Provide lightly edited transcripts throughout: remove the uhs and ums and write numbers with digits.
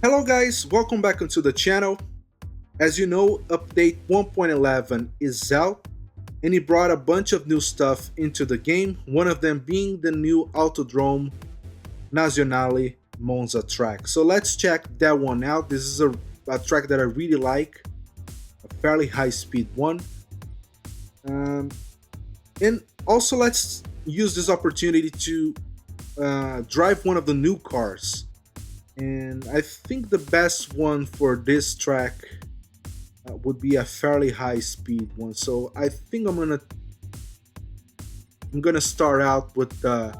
Hello guys, welcome back onto the channel. As you know, update 1.11 is out and it brought a bunch of new stuff into the game, one of them being the new Autodrome Nazionale Monza track. So let's check that one out. This is a track that I really like, a fairly high speed one. Um, and also let's use this opportunity to drive one of the new cars. And I think the best one for this track would be a fairly high speed one. So I think I'm gonna start out with the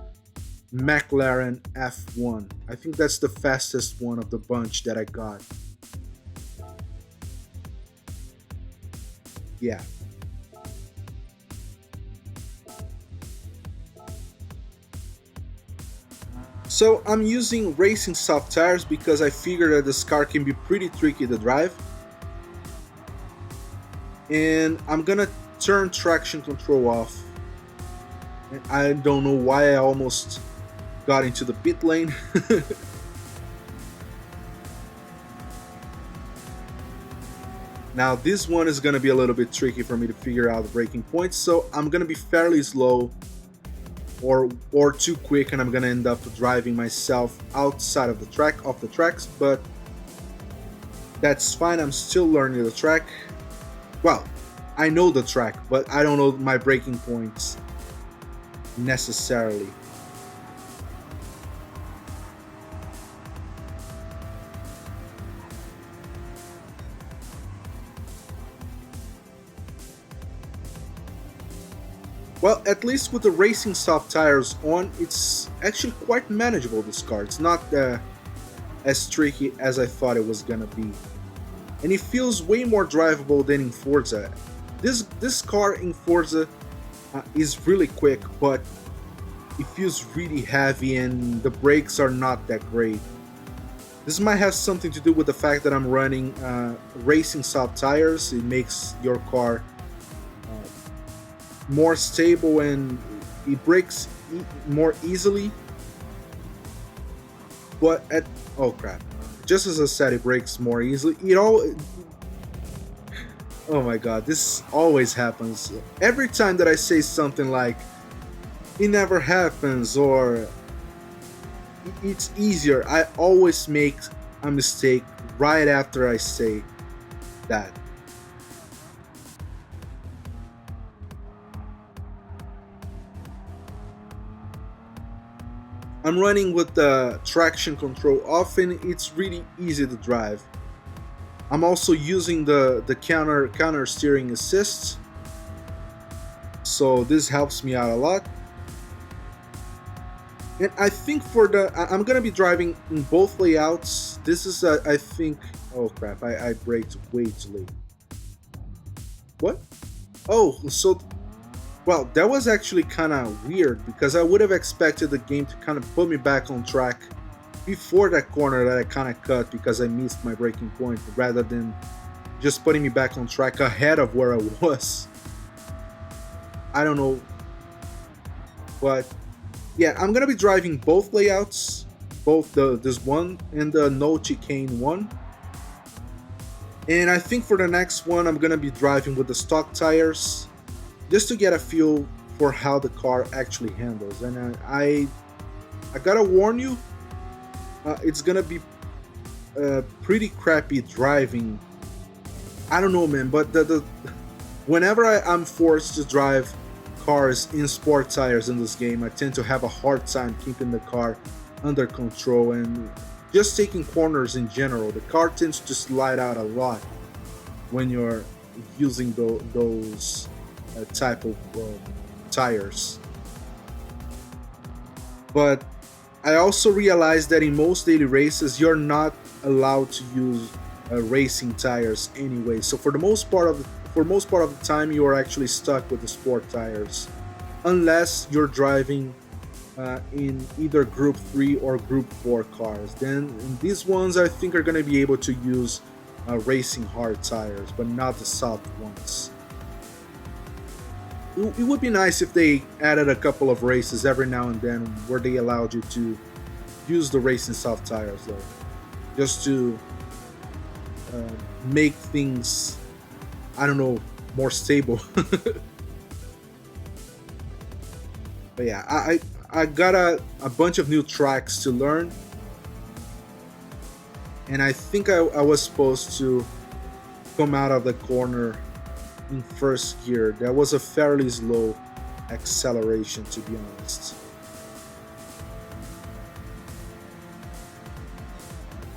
McLaren F1. I think that's the fastest one of the bunch that I got. Yeah. So I'm using racing soft tires because I figure that this car can be pretty tricky to drive. And I'm gonna turn traction control off. And I don't know why I almost got into the pit lane. Now this one is gonna be a little bit tricky for me to figure out the braking points, so I'm gonna be fairly slow or too quick, and I'm gonna end up driving myself outside of the track, off the tracks, but that's fine. I'm still learning the track. Well, I know the track, but I don't know my braking points necessarily. Well, at least with the racing soft tires on, it's actually quite manageable, this car. It's not as tricky as I thought it was gonna be. And it feels way more drivable than in Forza. This car in Forza is really quick, but it feels really heavy and the brakes are not that great. This might have something to do with the fact that I'm running racing soft tires. It makes your car more stable and it brakes more easily. But at oh crap, just as I said, it brakes more easily. Oh my god, this always happens. Every time that I say something like it never happens or it's easier, I always make a mistake right after I say that. I'm running with the traction control off and it's really easy to drive. I'm also using the counter steering assist, so this helps me out a lot. And I think I'm gonna be driving in both layouts. This is I think. Oh crap! I braked way too late. What? Oh, so well, that was actually kind of weird because I would have expected the game to kind of put me back on track before that corner that I kind of cut because I missed my braking point, rather than just putting me back on track ahead of where I was. I don't know, but yeah, I'm gonna be driving both layouts, both this one and the no chicane one. And I think for the next one, I'm gonna be driving with the stock tires, just to get a feel for how the car actually handles. And I gotta warn you, it's gonna be pretty crappy driving. I don't know, man, but the whenever I'm forced to drive cars in sport tires in this game, I tend to have a hard time keeping the car under control and just taking corners in general. The car tends to slide out a lot when you're using those type of tires. But I also realized that in most daily races, you're not allowed to use racing tires anyway. So for most part of the time, you are actually stuck with the sport tires, unless you're driving in either Group 3 or Group 4 cars. Then these ones I think are going to be able to use racing hard tires, but not the soft ones. It would be nice if they added a couple of races every now and then where they allowed you to use the racing soft tires though. just to uh, make things, I don't know, more stable. But yeah, I got a bunch of new tracks to learn, and I think I was supposed to come out of the corner in first gear. That was a fairly slow acceleration, to be honest.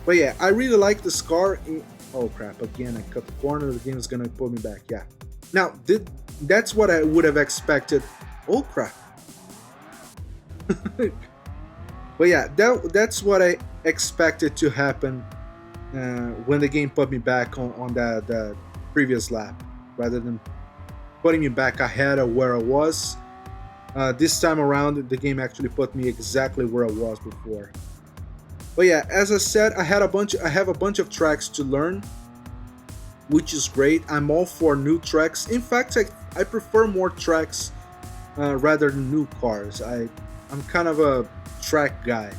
But yeah, I really like this car. Oh crap! Again, I cut the corner. The game is gonna pull me back. Yeah. Now, that's what I would have expected. Oh crap! But yeah, that's what I expected to happen when the game put me back on that previous lap, rather than putting me back ahead of where I was. This time around, the game actually put me exactly where I was before. But yeah, as I said, I have a bunch of tracks to learn, which is great. I'm all for new tracks. In fact, I prefer more tracks rather than new cars. I'm kind of a track guy.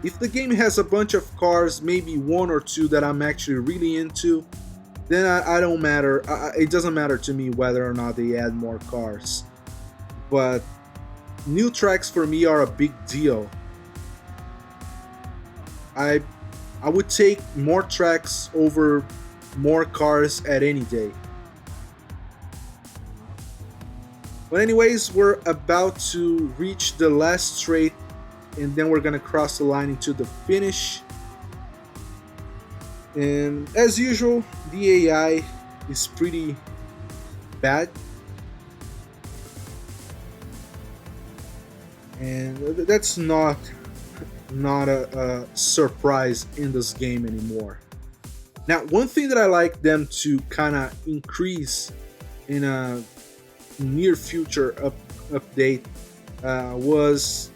If the game has a bunch of cars, maybe one or two that I'm actually really into, then I don't matter. It doesn't matter to me whether or not they add more cars. But new tracks for me are a big deal. I I would take more tracks over more cars at any day. But anyways, we're about to reach the last straight, and then we're gonna cross the line into the finish. And as usual, the AI is pretty bad, and that's not a surprise in this game anymore. Now, one thing that I like them to kind of increase in a near future update was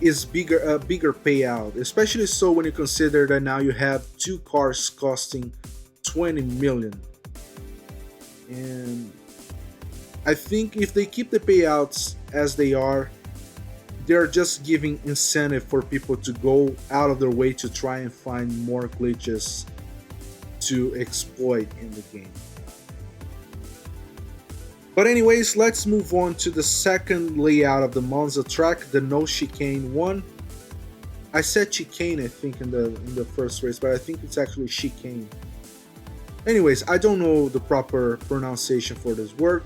is bigger payout, especially so when you consider that now you have two cars costing 20 million. And I think if they keep the payouts as they are, they're just giving incentive for people to go out of their way to try and find more glitches to exploit in the game. But anyways, let's move on to the second layout of the Monza track, the no chicane one. I said chicane, I think, in the first race, but I think it's actually chicane. Anyways, I don't know the proper pronunciation for this word.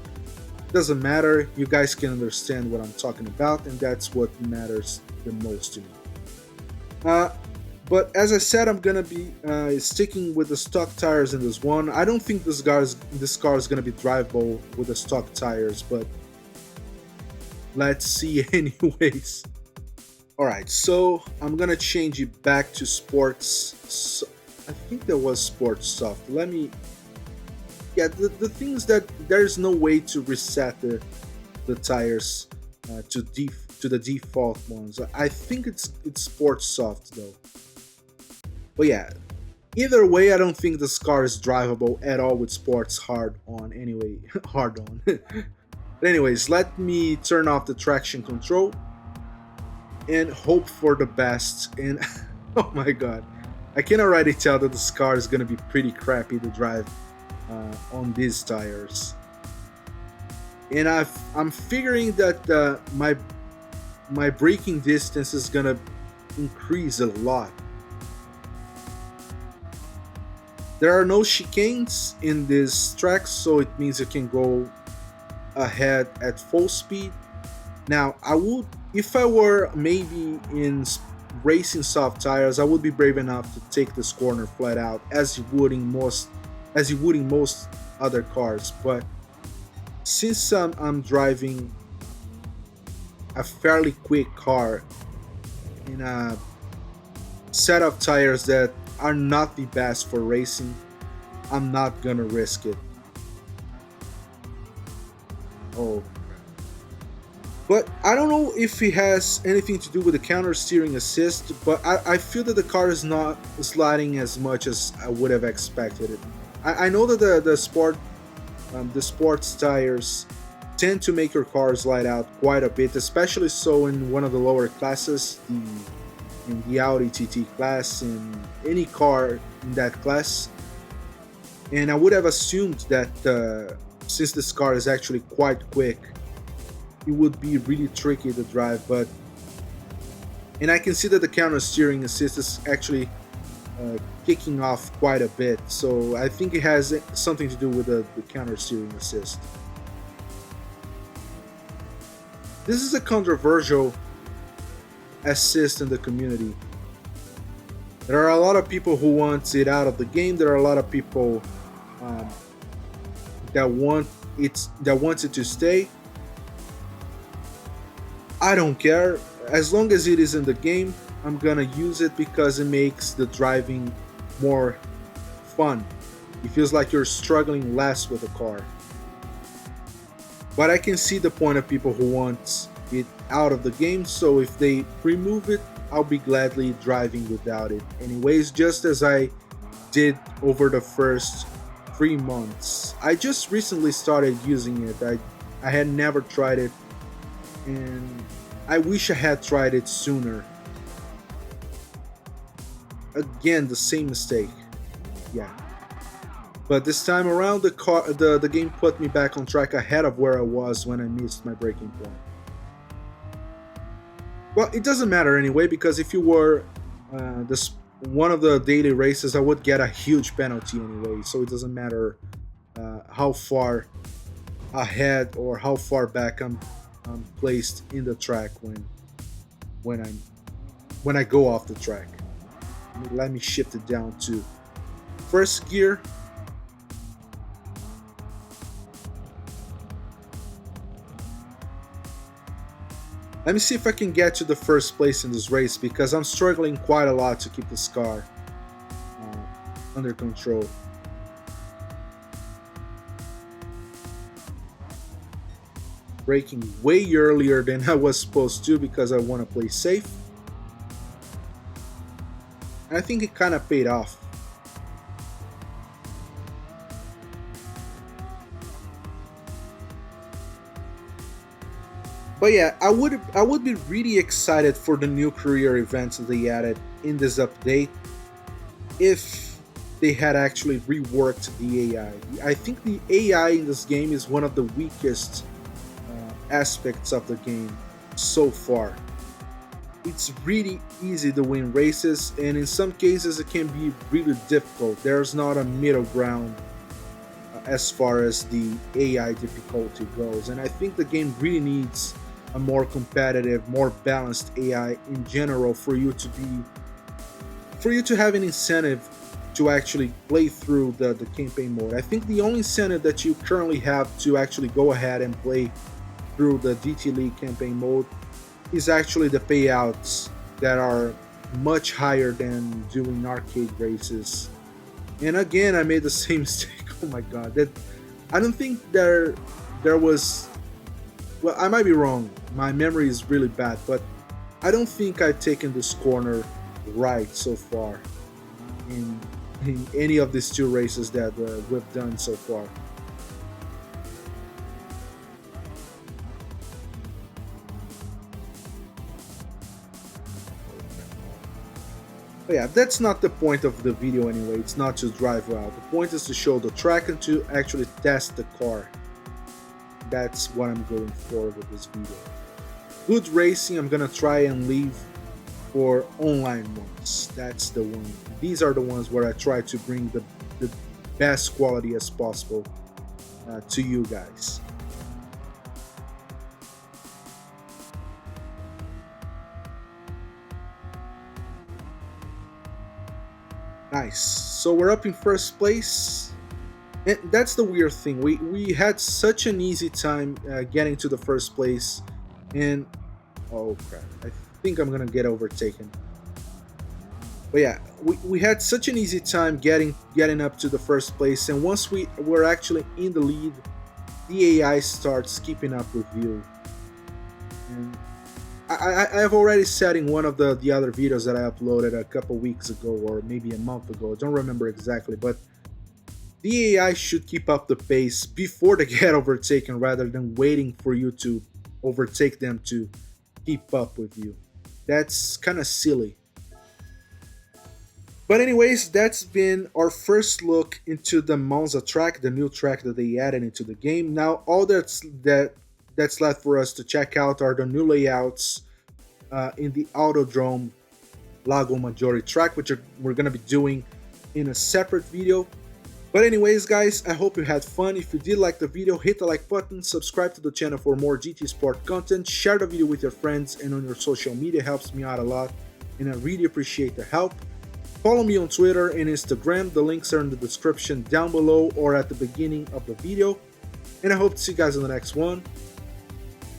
Doesn't matter, you guys can understand what I'm talking about, and that's what matters the most to me. But as I said, I'm gonna be sticking with the stock tires in this one. I don't think this car is gonna be drivable with the stock tires, but let's see anyways. Alright, so I'm gonna change it back to sports. So, I think there was sports soft. Let me... Yeah, the thing is that there's no way to reset the tires to the default ones. I think it's sports soft though. But yeah, either way, I don't think this car is drivable at all with sports hard on anyway. Hard on. But anyways, let me turn off the traction control and hope for the best. And oh my god, I can already tell that this car is gonna be pretty crappy to drive on these tires. And I'm figuring that my braking distance is gonna increase a lot. There are no chicanes in this track, so it means you can go ahead at full speed. Now, if I were maybe in racing soft tires, I would be brave enough to take this corner flat out, as you would in most other cars. But since I'm driving a fairly quick car in a set of tires that are not the best for racing, I'm not gonna risk it. Oh, but I don't know if it has anything to do with the counter steering assist, but I feel that the car is not sliding as much as I would have expected it. I know that the sports tires tend to make your car slide out quite a bit, especially so in one of the lower classes, in the Audi TT class, in any car in that class. And I would have assumed that since this car is actually quite quick, it would be really tricky to drive. But and I can see that the counter steering assist is actually kicking off quite a bit. So I think it has something to do with the counter steering assist. This is a controversial assist in the community. There are a lot of people who want it out of the game. There are a lot of people um, that wants it to stay. I don't care. As long as it is in the game, I'm gonna use it because it makes the driving more fun. It feels like you're struggling less with the car. But I can see the point of people who want it out of the game, so if they remove it, I'll be gladly driving without it. Anyways, just as I did over the first 3 months. I just recently started using it. I had never tried it, and I wish I had tried it sooner. Again, the same mistake. Yeah. But this time around, the game put me back on track ahead of where I was when I missed my breaking point. Well, it doesn't matter anyway, because if you were this one of the daily races, I would get a huge penalty anyway. So it doesn't matter how far ahead or how far back I'm placed in the track when I when I go off the track. Let me shift it down to first gear. Let me see if I can get to the first place in this race, because I'm struggling quite a lot to keep this car under control. Braking way earlier than I was supposed to because I want to play safe. And I think it kind of paid off. But yeah, I would be really excited for the new career events that they added in this update if they had actually reworked the AI. I think the AI in this game is one of the weakest aspects of the game so far. It's really easy to win races, and in some cases it can be really difficult. There's not a middle ground as far as the AI difficulty goes, and I think the game really needs a more competitive, more balanced AI in general for you to have an incentive to actually play through the campaign mode. I think the only incentive that you currently have to actually go ahead and play through the DT League campaign mode is actually the payouts that are much higher than doing arcade races. And again, I made the same mistake. Oh my god, that I don't think there was. Well, I might be wrong. My memory is really bad, but I don't think I've taken this corner right so far in any of these two races that we've done so far. But yeah, that's not the point of the video anyway. It's not to drive well. The point is to show the track and to actually test the car. That's what I'm going for with this video. Good racing, I'm gonna try and leave for online ones. That's the one. These are the ones where I try to bring the best quality as possible to you guys. Nice. So we're up in first place. And that's the weird thing. We had such an easy time getting to the first place, and oh crap! I think I'm gonna get overtaken. But yeah, we had such an easy time getting up to the first place, and once we were actually in the lead, the AI starts keeping up with you. And I've already said in one of the other videos that I uploaded a couple weeks ago, or maybe a month ago. I don't remember exactly, but the AI should keep up the pace before they get overtaken rather than waiting for you to overtake them to keep up with you. That's kind of silly. But anyways, that's been our first look into the Monza track, the new track that they added into the game. Now all that's left for us to check out are the new layouts in the Autodrome Lago Maggiore track, which we're going to be doing in a separate video. But anyways, guys, I hope you had fun. If you did like the video, hit the like button, subscribe to the channel for more GT Sport content, share the video with your friends and on your social media, helps me out a lot, and I really appreciate the help. Follow me on Twitter and Instagram, the links are in the description down below or at the beginning of the video, and I hope to see you guys in the next one.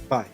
Bye.